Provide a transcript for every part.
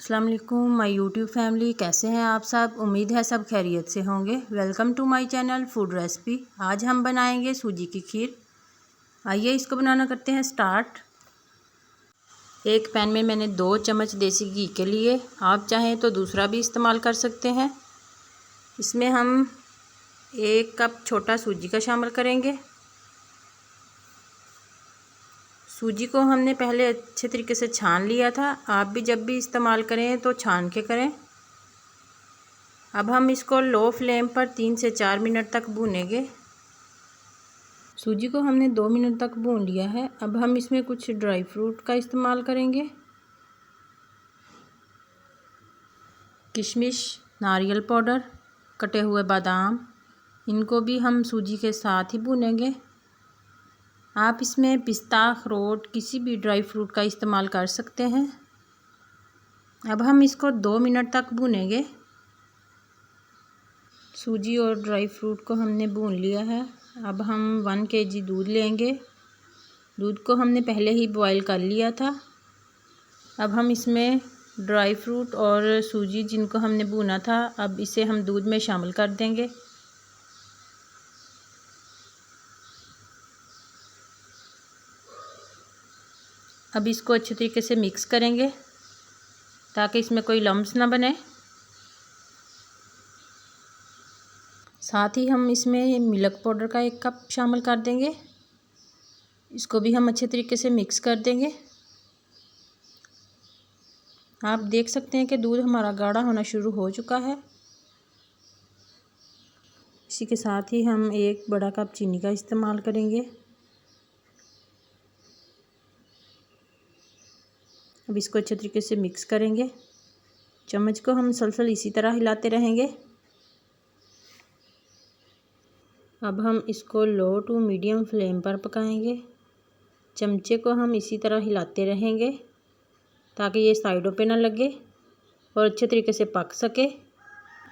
अस्सलाम वालेकुम my YouTube family, कैसे हैं आप सब। उम्मीद है सब खैरियत से होंगे। Welcome to my channel food recipe. आज हम बनाएंगे सूजी की खीर। आइए इसको बनाना करते हैं स्टार्ट। एक पैन में मैंने 2 चम्मच देसी घी के लिए, आप चाहें तो दूसरा भी इस्तेमाल कर सकते हैं। इसमें हम 1 कप छोटा सूजी का शामिल करेंगे। सूजी को हमने पहले अच्छे तरीके से छान लिया था। आप भी जब भी इस्तेमाल करें तो छान के करें। अब हम इसको लो फ्लेम पर 3 से 4 मिनट तक भूनेंगे। सूजी को हमने 2 मिनट तक भून लिया है। अब हम इसमें कुछ ड्राई फ्रूट का इस्तेमाल करेंगे। किशमिश, नारियल पाउडर, कटे हुए बादाम, इनको भी हम सूजी के साथ ही भूनेंगे। आप इसमें पिस्ता, अखरोट, किसी भी ड्राई फ्रूट का इस्तेमाल कर सकते हैं। अब हम इसको 2 मिनट तक भूनेंगे। सूजी और ड्राई फ्रूट को हमने भून लिया है। अब हम 1 kg दूध लेंगे। दूध को हमने पहले ही बॉईल कर लिया था। अब हम इसमें ड्राई फ्रूट और सूजी जिनको हमने भूना था, अब इसे हम दूध में शामिल कर देंगे। अब इसको अच्छे तरीके से मिक्स करेंगे ताकि इसमें कोई लम्स ना बने। साथ ही हम इसमें मिल्क पाउडर का 1 कप शामिल कर देंगे। इसको भी हम अच्छे तरीके से मिक्स कर देंगे। आप देख सकते हैं कि दूध हमारा गाढ़ा होना शुरू हो चुका है। इसी के साथ ही हम 1 बड़ा कप चीनी का इस्तेमाल करेंगे। अब इसको अच्छे तरीके से मिक्स करेंगे। चम्मच को हम सलसल इसी तरह हिलाते रहेंगे। अब हम इसको लो टू मीडियम फ्लेम पर पकाएंगे। चमचे को हम इसी तरह हिलाते रहेंगे ताकि ये साइडों पे ना लगे और अच्छे तरीके से पक सके।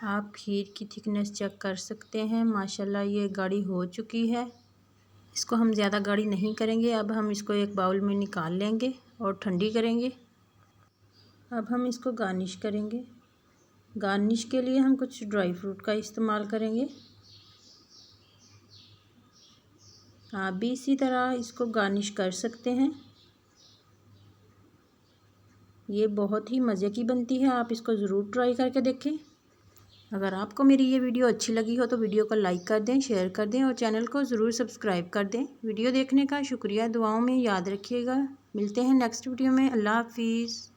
आप खीर की थिकनेस चेक कर सकते हैं। माशाल्लाह ये गाढ़ी हो चुकी है। इसको हम ज़्यादा गाढ़ी नहीं करेंगे। अब हम इसको एक बाउल में निकाल लेंगे और ठंडी करेंगे। अब हम इसको गार्निश करेंगे। गार्निश के लिए हम कुछ ड्राई फ्रूट का इस्तेमाल करेंगे। आप भी इसी तरह इसको गार्निश कर सकते हैं। ये बहुत ही मज़े की बनती है। आप इसको ज़रूर ट्राई करके देखें। अगर आपको मेरी ये वीडियो अच्छी लगी हो तो वीडियो को लाइक कर दें, शेयर कर दें और चैनल को ज़रूर सब्सक्राइब कर दें। वीडियो देखने का शुक्रिया। दुआओं में याद रखिएगा। मिलते हैं नेक्स्ट वीडियो में। अल्लाह हाफिज़।